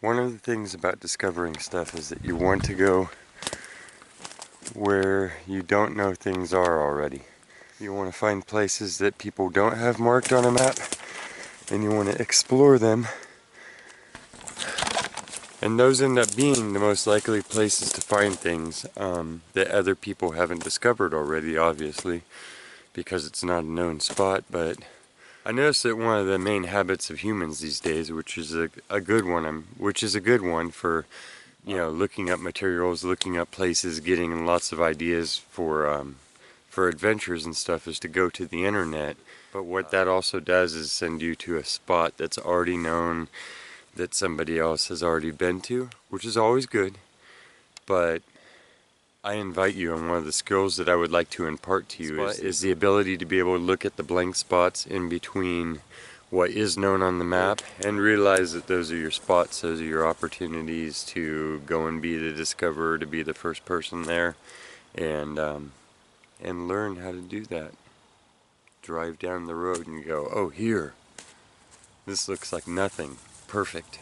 One of the things about discovering stuff is that you want to go where you don't know things are already. You want to find places that people don't have marked on a map, and you want to explore them. And those end up being the most likely places to find things that other people haven't discovered already, obviously, because it's not a known spot. But I noticed that one of the main habits of humans these days, which is a good one for, you know, looking up materials, looking up places, getting lots of ideas for adventures and stuff, is to go to the internet. But what that also does is send you to a spot that's already known, that somebody else has already been to, which is always good. But I invite you, and one of the skills that I would like to impart to you is the ability to be able to look at the blank spots in between what is known on the map and realize that those are your spots, those are your opportunities to go and be the discoverer, to be the first person there, and learn how to do that. Drive down the road and go, oh, here, this looks like nothing. Perfect.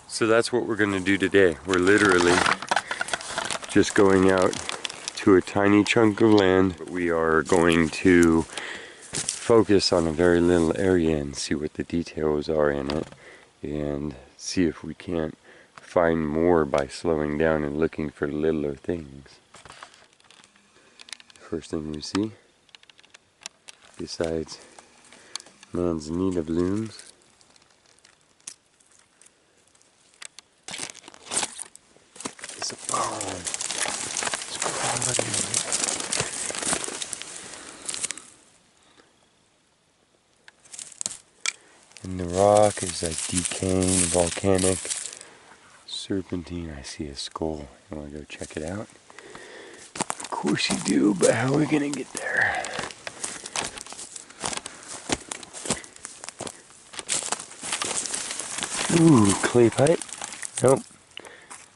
So that's what we're going to do today. We're literally just going out to a tiny chunk of land. We are going to focus on a very little area and see what the details are in it, and see if we can't find more by slowing down and looking for littler things. First thing we see, besides manzanita blooms, is a bone. It's crawling in here. And the rock is like decaying, volcanic, serpentine. I see a skull. You want to go check it out? Of course you do, but how are we going to get there? Ooh, clay pipe? Nope.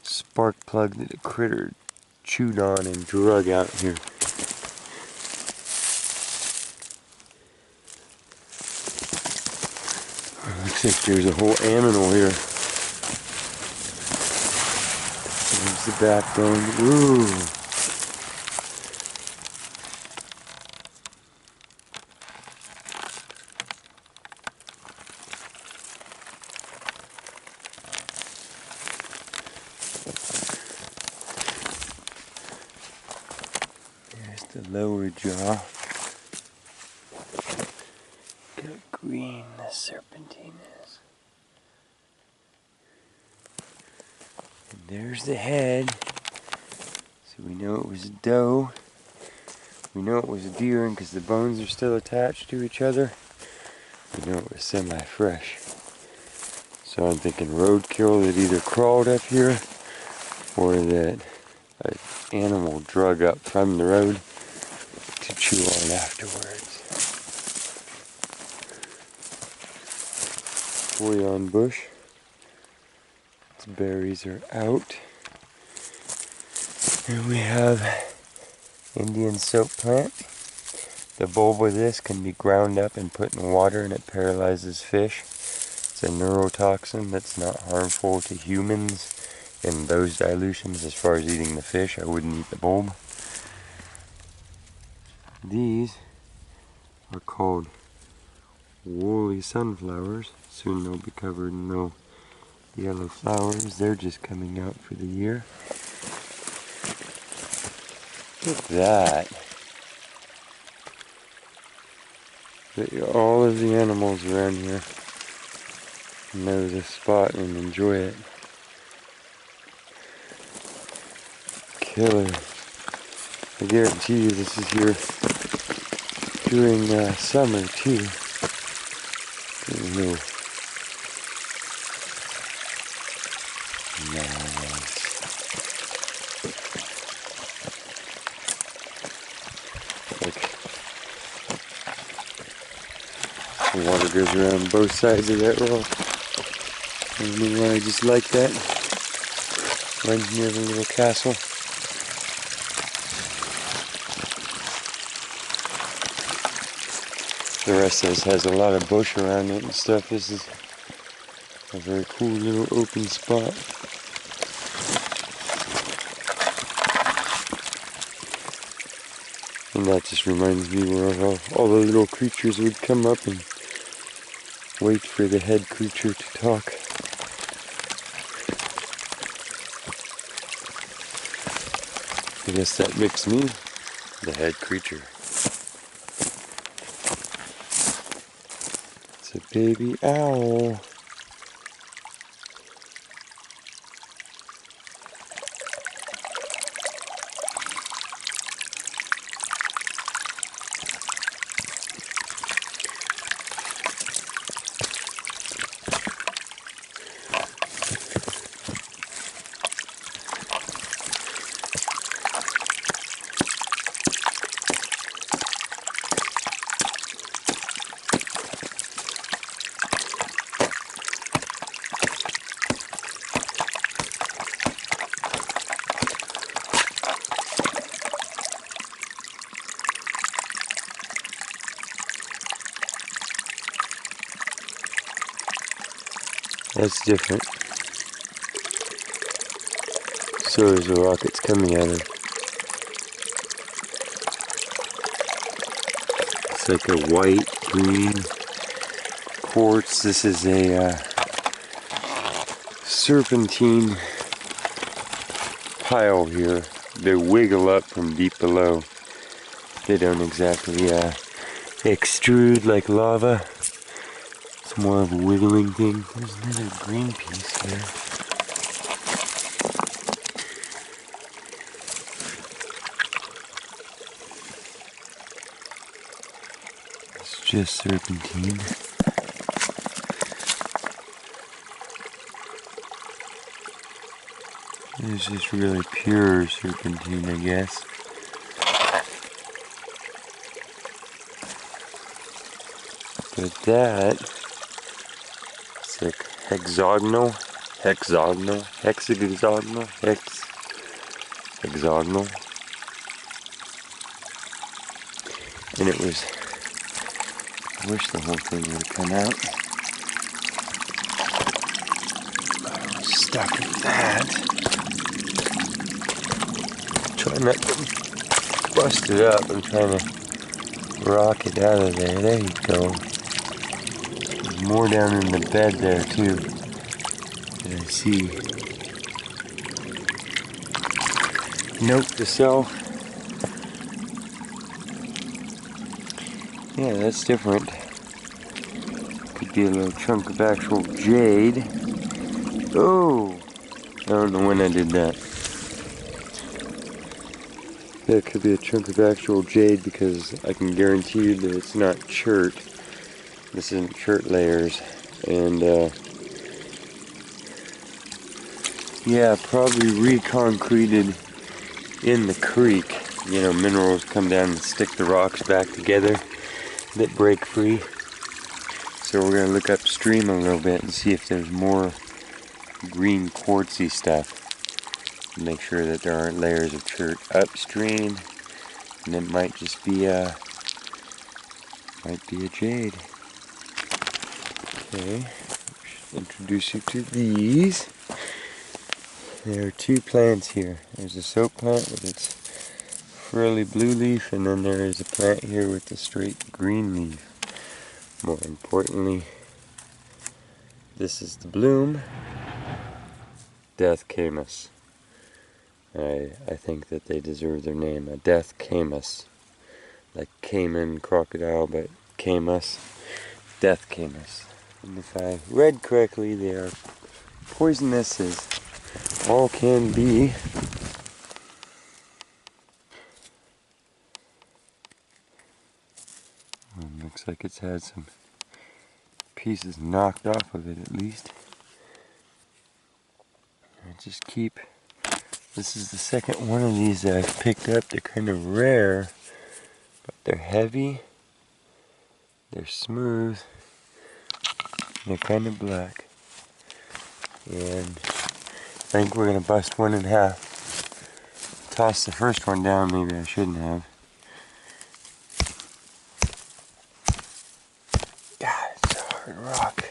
Spark plug that a critter chewed on and drug out here. Looks like there's a whole animal here. There's the backbone. Ooh. There's the lower jaw. Look how green the serpentine is. And there's the head. So we know it was a doe. We know it was a deer because the bones are still attached to each other. We know it was semi-fresh. So I'm thinking roadkill that either crawled up here or that an animal drug up from the road to chew on afterwards. Boyan bush. Its berries are out. And we have Indian soap plant. The bulb of this can be ground up and put in water, and it paralyzes fish. It's a neurotoxin that's not harmful to humans in those dilutions. As far as eating the fish, I wouldn't eat the bulb. These are called woolly sunflowers. Soon they'll be covered in little yellow flowers. They're just coming out for the year. Look at that. All of the animals around here know this spot and enjoy it. Killer. I guarantee you this is here during summer too. Nice. Look. The water goes around both sides of that rock. I don't know why I just like that. Reminds me of a little castle. The rest of this has a lot of bush around it and stuff. This is A very cool little open spot. And that just reminds me where all the little creatures would come up and wait for the head creature to talk. I guess that makes me the head creature. It's a baby owl. That's different. So is the rock it's coming out of. It's like a white, green quartz. This is a serpentine pile here. They wiggle up from deep below. They don't exactly extrude like lava. It's more of a wiggling thing. There's another green piece here. It's just serpentine. It's just really pure serpentine, I guess. But that, it's like hexagonal, hexagonal. And it was, I wish the whole thing would have come out. I was stuck in that. Trying not to bust it up. I'm trying to rock it out of there. There you go. There's more down in the bed there too that I see. Note to self. Yeah, that's different. Could be a little chunk of actual jade. Oh! I don't know when I did that. Yeah, it could be a chunk of actual jade because I can guarantee you that it's not chert. This isn't chert layers. And yeah, probably reconcreted in the creek. You know, minerals come down and stick the rocks back together that break free. So we're going to look upstream a little bit and see if there's more green quartzy stuff. Make sure that there aren't layers of chert upstream, and it might just be a jade. Okay, introduce you to these. There are two plants here. There's a soap plant with its frilly blue leaf, and then there is a plant here with a straight green leaf. More importantly, this is the bloom, Death Camus. I think that they deserve their name, a Death Camus. Like Cayman crocodile, but Camus, Death Camus. And if I read correctly, they are poisonous as all can be. Looks like it's had some pieces knocked off of it at least. I just keep, this is the second one of these that I've picked up. They're kind of rare, but they're heavy, they're smooth, and they're kind of black. And I think we're going to bust one in half. Toss the first one down, maybe I shouldn't have. God, it's a hard rock.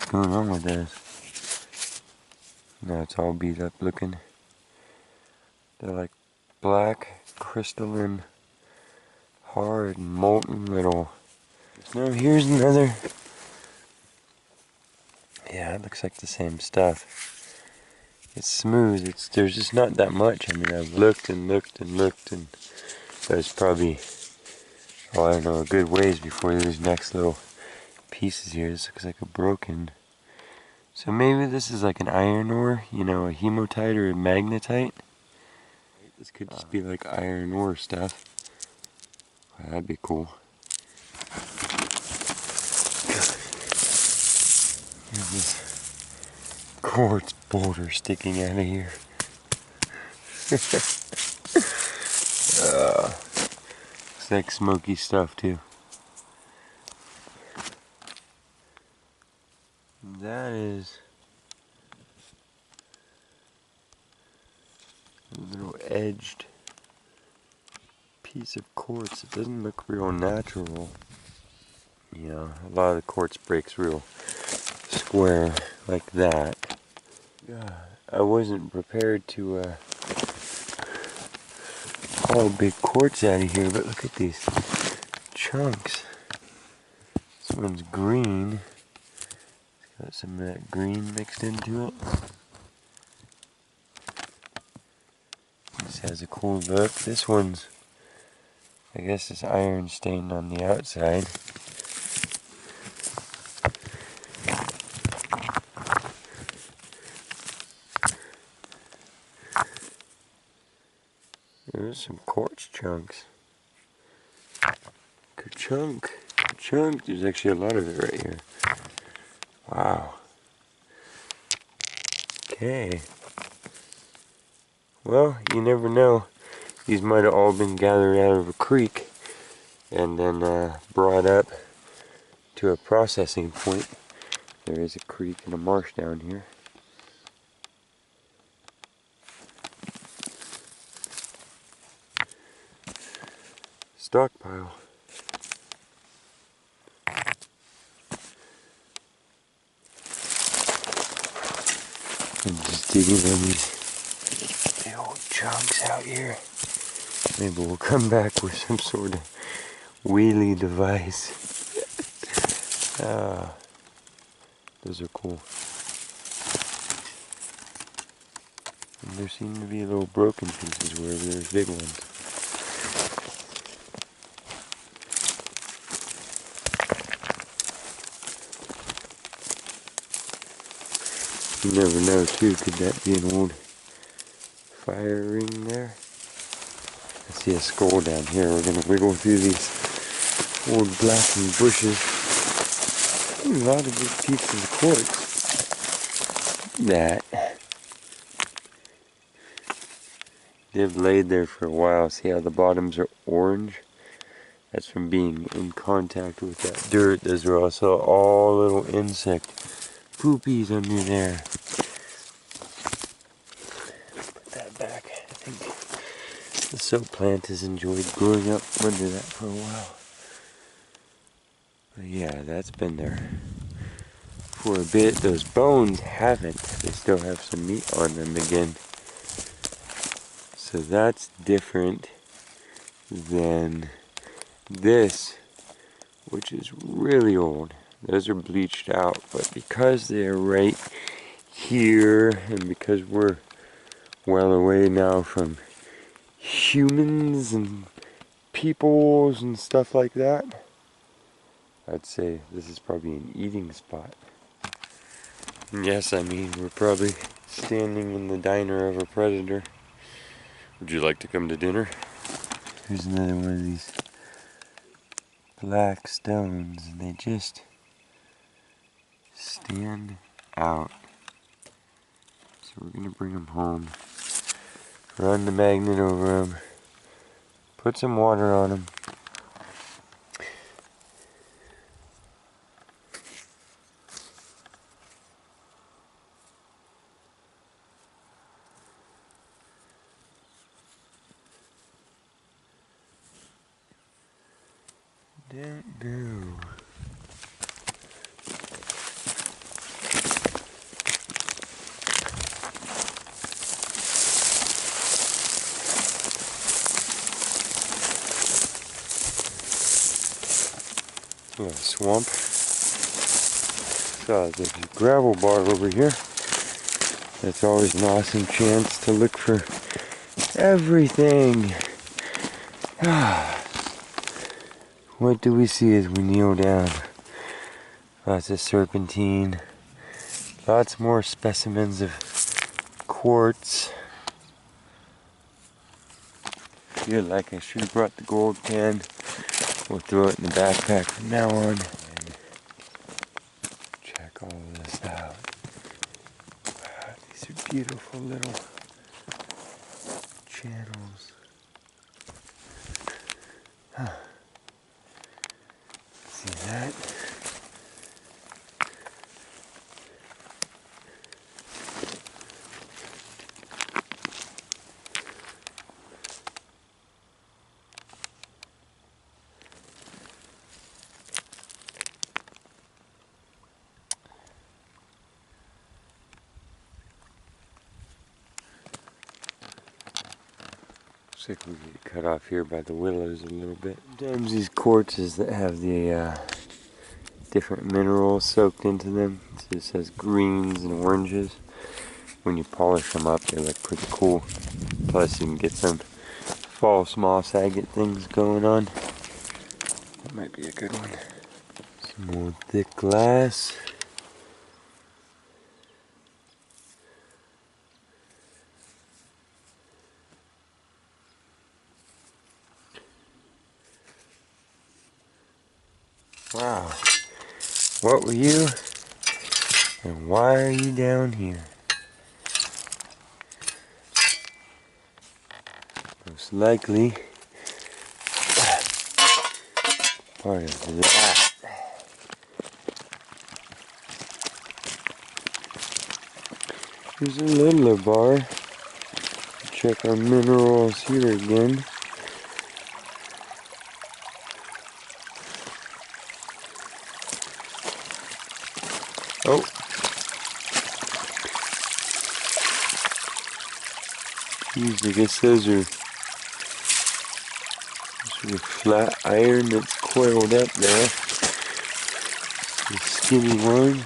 what's going on with this. Now it's all beat up looking. They're like black, crystalline, hard, molten little. Now here's another. Yeah, it looks like the same stuff. It's smooth. There's just not that much. I mean, I've looked and looked and looked, and there's probably, oh, I don't know, a good ways before these next little pieces here. This looks like a broken. So maybe this is like an iron ore, you know, a hematite or a magnetite. This could just be like iron ore stuff. Well, that'd be cool. Here's this quartz boulder sticking out of here. It's like smoky stuff too. That is a little edged piece of quartz. It doesn't look real natural. You know, a lot of the quartz breaks real square like that. Yeah, I wasn't prepared to haul big quartz out of here, but look at these chunks. This one's green. It's got some of that green mixed into it. This has a cool look. This one's, I guess it's iron stained on the outside. There's some quartz chunks. Ka-chunk. Ka-chunk. There's actually a lot of it right here. Wow. Okay. Well, you never know. These might have all been gathered out of a creek and then brought up to a processing point. There is a creek and a marsh down here. Stockpile. I'm just digging on these big old chunks out here. Maybe we'll come back with some sort of wheelie device. Those are cool. And there seem to be little broken pieces wherever there's big ones. You never know too, could that be an old fire ring there? I see a skull down here. We're gonna wiggle through these old blackened bushes. Ooh, a lot of big pieces of quartz. That. They've laid there for a while. See how the bottoms are orange? That's from being in contact with that dirt. Those are also all little insect poopies under there. Put that back. I think the soap plant has enjoyed growing up under that for a while. But yeah, that's been there for a bit. Those bones haven't. They still have some meat on them again. So that's different than this, which is really old. Those are bleached out, but because they're right here, and because we're well away now from humans and peoples and stuff like that, I'd say this is probably an eating spot. Yes, I mean, we're probably standing in the diner of a predator. Would you like to come to dinner? Here's another one of these black stones, and they just stand out. So we're gonna bring them home, run the magnet over them, put some water on them. Don't know. little swamp. There's a gravel bar over here. That's always an awesome chance to look for everything. What do we see as we kneel down? Lots of serpentine. Lots more specimens of quartz. Feel like I should have brought the gold pan. We'll throw it in the backpack from now on. And check all of this out. Wow, these are beautiful little channels. See that? Looks like we get cut off here by the willows a little bit. Sometimes these quartzes that have the different minerals soaked into them. So it says greens and oranges. When you polish them up, they look pretty cool. Plus, you can get some false moss agate things going on. That might be a good one. Some more thick glass. Wow. What were you? And why are you down here? Most likely part of that. Here's a littler bar. Check our minerals here again. Oh. Geez, I guess those are sort of flat iron that's coiled up there. The skinny one.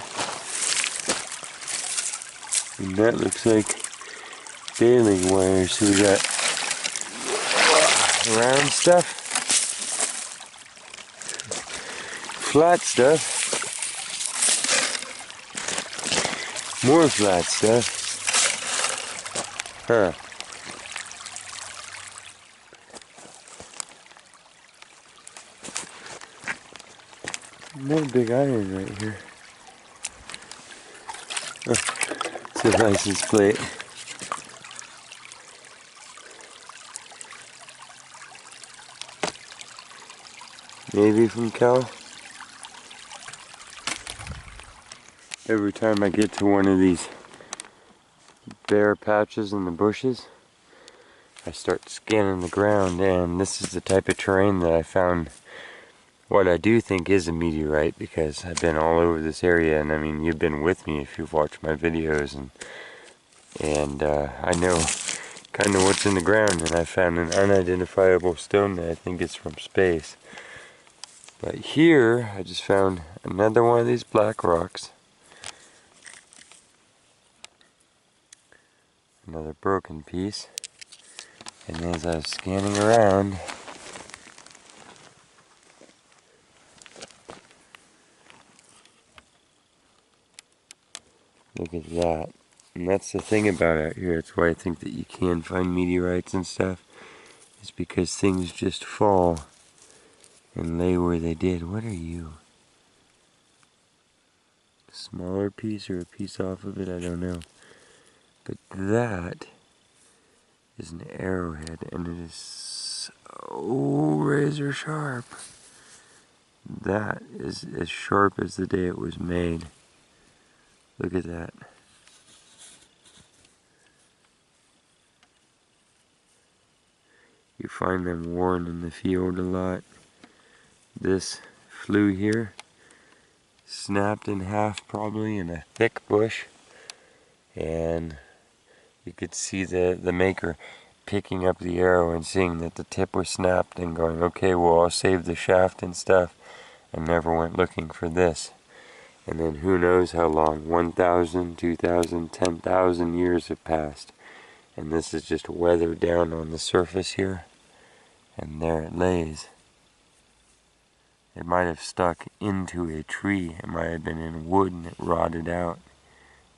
And that looks like baling wire. So we got round stuff, flat stuff, more flat stuff. Huh. Another big iron right here. Oh, it's a license plate. Maybe from Cal. Every time I get to one of these bare patches in the bushes, I start scanning the ground, and this is the type of terrain that I found what I do think is a meteorite, because I've been all over this area, and I mean, you've been with me if you've watched my videos, and I know kind of what's in the ground, and I found an unidentifiable stone that I think is from space. But here, I just found another one of these black rocks. Another broken piece. And as I was scanning around, look at that. And that's the thing about out here. It's why I think that you can find meteorites and stuff. It's because things just fall and lay where they did. What are you? A smaller piece or a piece off of it? I don't know. But that is an arrowhead, and it is so razor sharp. That is as sharp as the day it was made. Look at that. You find them worn in the field a lot. This flue here snapped in half probably in a thick bush, and you could see the maker picking up the arrow and seeing that the tip was snapped and going, okay, well, I'll save the shaft and stuff, I never went looking for this. And then who knows how long, 1,000, 2,000, 10,000 years have passed. And this is just weathered down on the surface here. And there it lays. It might have stuck into a tree. It might have been in wood and it rotted out.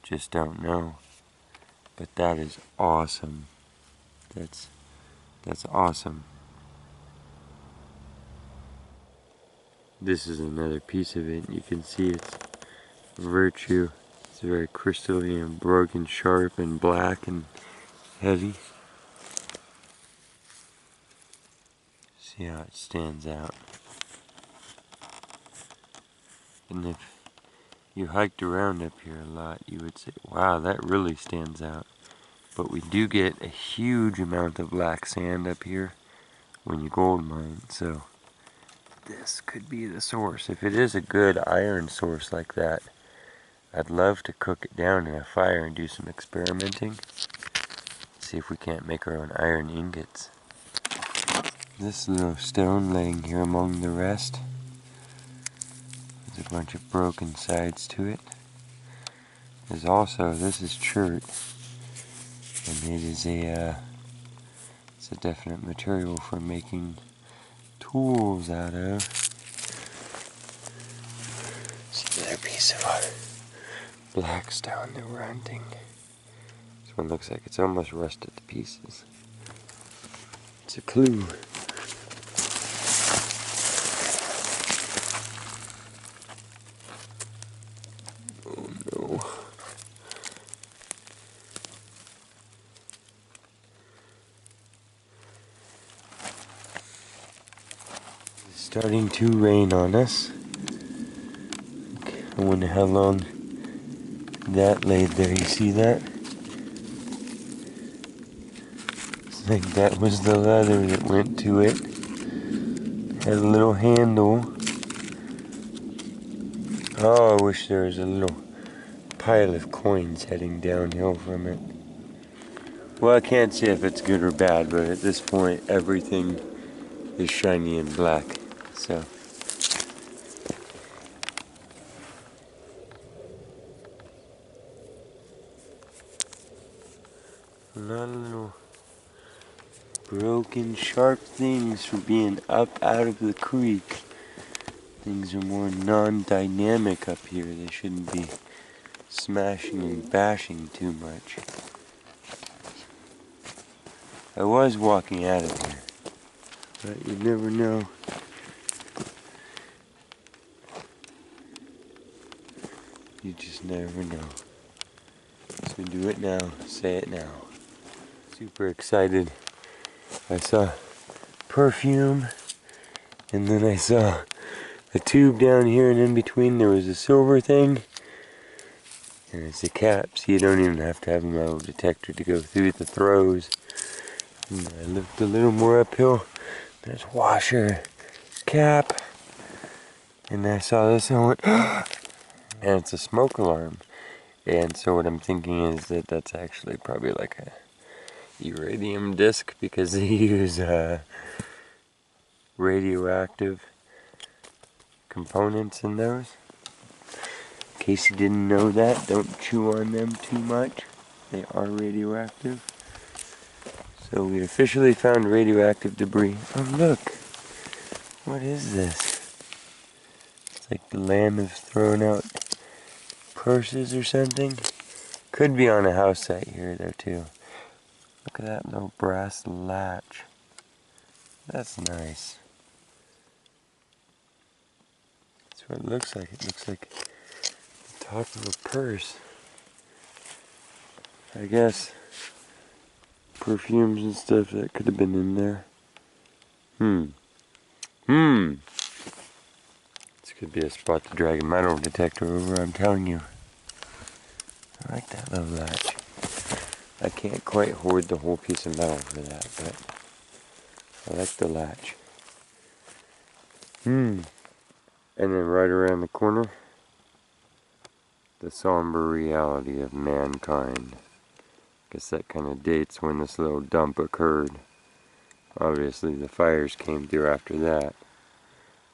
Just don't know. But that is awesome. That's awesome. This is another piece of it. You can see its virtue. It's very crystalline and broken, sharp and black and heavy. See how it stands out. And if you hiked around up here a lot, you would say, wow, that really stands out. But we do get a huge amount of black sand up here when you gold mine, so this could be the source. If it is a good iron source like that, I'd love to cook it down in a fire and do some experimenting. See if we can't make our own iron ingots. This little stone laying here among the rest. There's a bunch of broken sides to it. There's also, this is chert, and it is it's a definite material for making tools out of. See another piece of black stone that we're hunting. This one looks like it's almost rusted to pieces. It's a clue. Oh no. It's starting to rain on us. I wonder how long that laid there. You see that? It's like that was the leather that went to it. Had a little handle. Oh, I wish there was a little pile of coins heading downhill from it. Well, I can't say if it's good or bad, but at this point everything is shiny and black. So a lot of little broken, sharp things for being up out of the creek. Things are more non-dynamic up here. They shouldn't be smashing and bashing too much. I was walking out of here, but you never know. You just never know. So do it now, say it now. Super excited. I saw perfume, and then I saw a tube down here, and in between there was a silver thing. And it's a cap, so you don't even have to have a metal detector to go through the throws. And I looked a little more uphill. There's washer, cap, and I saw this and I went, and it's a smoke alarm. And so what I'm thinking is that that's actually probably like a uranium disc, because they use radioactive components in those. In case you didn't know that, don't chew on them too much. They are radioactive. So we officially found radioactive debris. Oh look! What is this? It's like the land of throwing out purses or something. Could be on a house site here though too. Look at that little brass latch. That's nice. That's what it looks like. It looks like the top of a purse. I guess perfumes and stuff that could have been in there. This could be a spot to drag a metal detector over, I'm telling you. I like that little latch. I can't quite hoard the whole piece of metal for that, but I like the latch. And then right around the corner, the somber reality of mankind. Guess that kind of dates when this little dump occurred. Obviously the fires came through after that.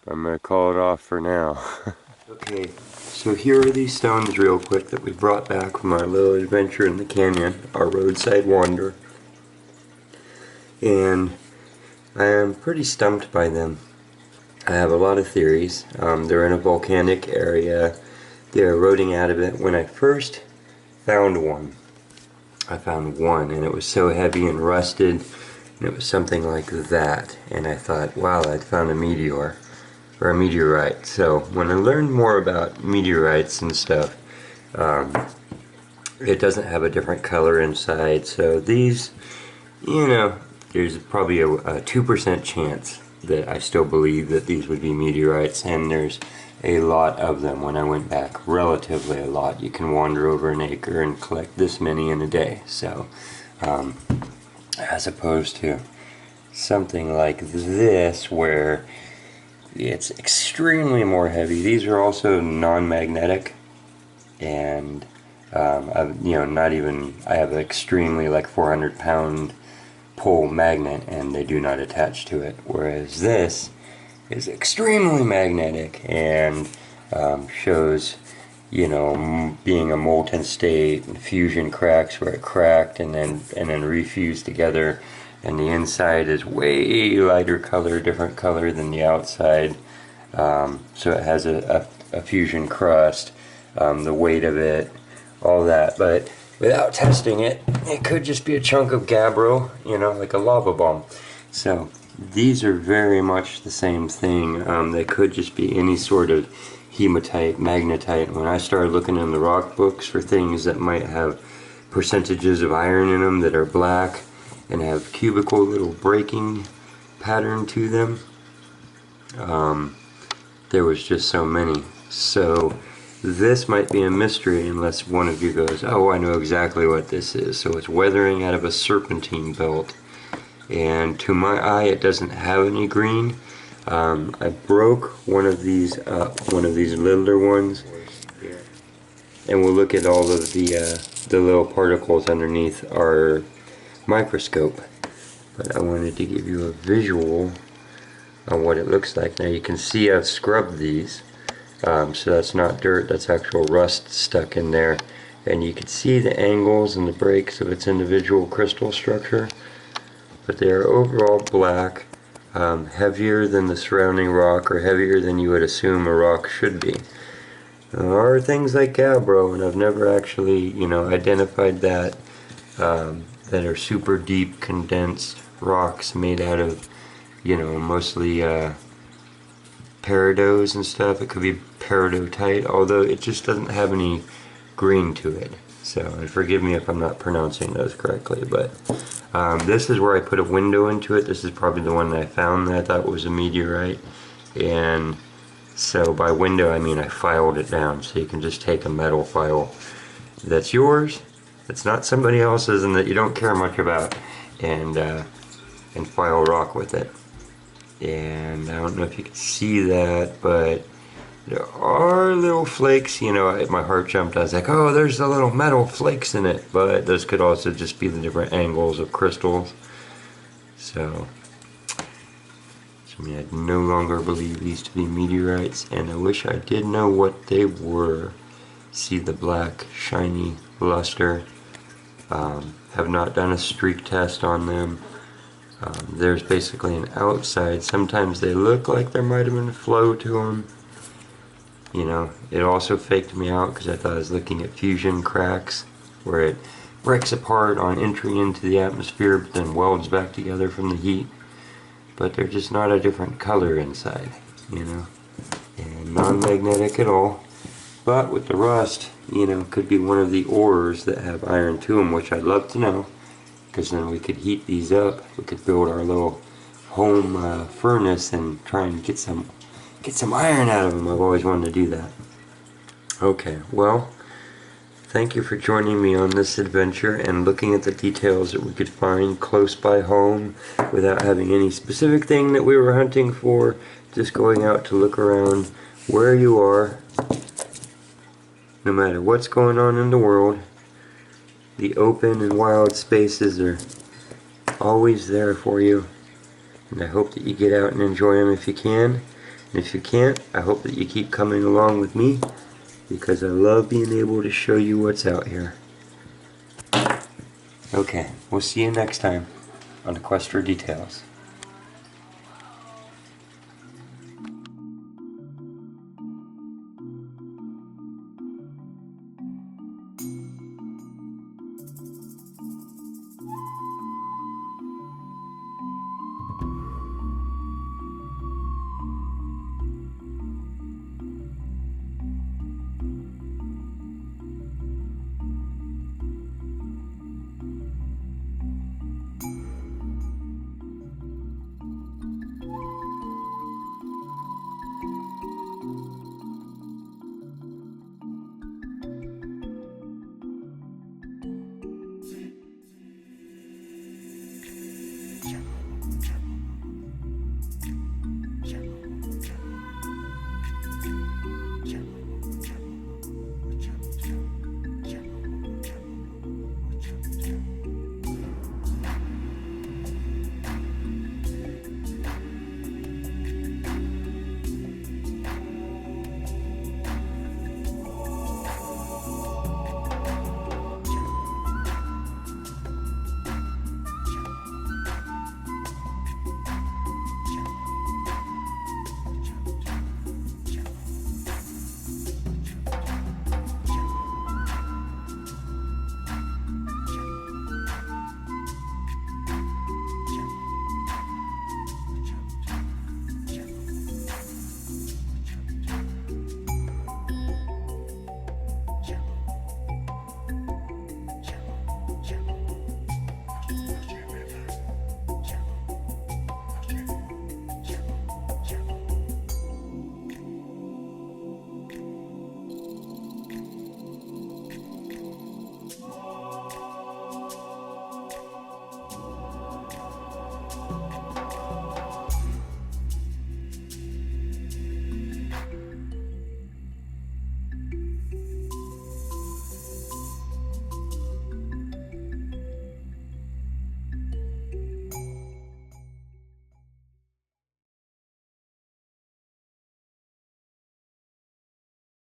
I'm going to call it off for now. Okay, so here are these stones real quick that we brought back from our little adventure in the canyon, our roadside wander. And I am pretty stumped by them. I have a lot of theories. They're in a volcanic area. They're eroding out of it. When I first found one, I found one and it was so heavy and rusted, and it was something like that. And I thought, wow, I'd found a meteor. Or a meteorite. So when I learned more about meteorites and stuff, it doesn't have a different color inside. So these, you know, there's probably a 2% chance that I still believe that these would be meteorites, and there's a lot of them when I went back, relatively a lot. You can wander over an acre and collect this many in a day. So as opposed to something like this where it's extremely more heavy. These are also non-magnetic, and I've, not even, I have an extremely like 400-pound pole magnet and they do not attach to it, whereas this is extremely magnetic and shows, being a molten state and fusion cracks where it cracked and then refused together. And the inside is way lighter color, different color than the outside. So it has a fusion crust, the weight of it, all that. But without testing it, it could just be a chunk of gabbro, like a lava bomb. So these are very much the same thing. They could just be any sort of hematite, magnetite. When I started looking in the rock books for things that might have percentages of iron in them that are black, and have cubical little breaking pattern to them, there was just so many. So this might be a mystery unless one of you goes, oh, I know exactly what this is. So it's weathering out of a serpentine belt, and to my eye it doesn't have any green. I broke one of these up, one of these littler ones, and we'll look at all of the little particles underneath our microscope, but I wanted to give you a visual on what it looks like. Now you can see I've scrubbed these, so that's not dirt, that's actual rust stuck in there, and you can see the angles and the breaks of its individual crystal structure, but they are overall black, heavier than the surrounding rock, or heavier than you would assume a rock should be. There are things like gabbro, and I've never actually identified that, that are super deep condensed rocks made out of mostly peridot and stuff. It could be peridotite, although it just doesn't have any green to it. So, and forgive me if I'm not pronouncing those correctly, but this is where I put a window into it. This is probably the one that I found that I thought was a meteorite, and so by window I mean I filed it down, so you can just take a metal file that's yours, it's not somebody else's, and that you don't care much about, and file rock with it. And I don't know if you can see that, but there are little flakes. My heart jumped. I was like, oh, there's the little metal flakes in it, but those could also just be the different angles of crystals. So I no longer believe these to be meteorites, and I wish I did know what they were. See the black shiny luster. Have not done a streak test on them. There's basically an outside. Sometimes they look like there might have been a flow to them. It also faked me out because I thought I was looking at fusion cracks where it breaks apart on entry into the atmosphere but then welds back together from the heat. But they're just not a different color inside, and non-magnetic at all. But with the rust, could be one of the ores that have iron to them, which I'd love to know, because then we could heat these up. We could build our little home furnace and try and get some iron out of them. I've always wanted to do that. Okay, well, thank you for joining me on this adventure and looking at the details that we could find close by home without having any specific thing that we were hunting for, just going out to look around where you are. No matter what's going on in the world, the open and wild spaces are always there for you, and I hope that you get out and enjoy them if you can. And if you can't, I hope that you keep coming along with me, because I love being able to show you what's out here. Okay, we'll see you next time on A Quest for Details.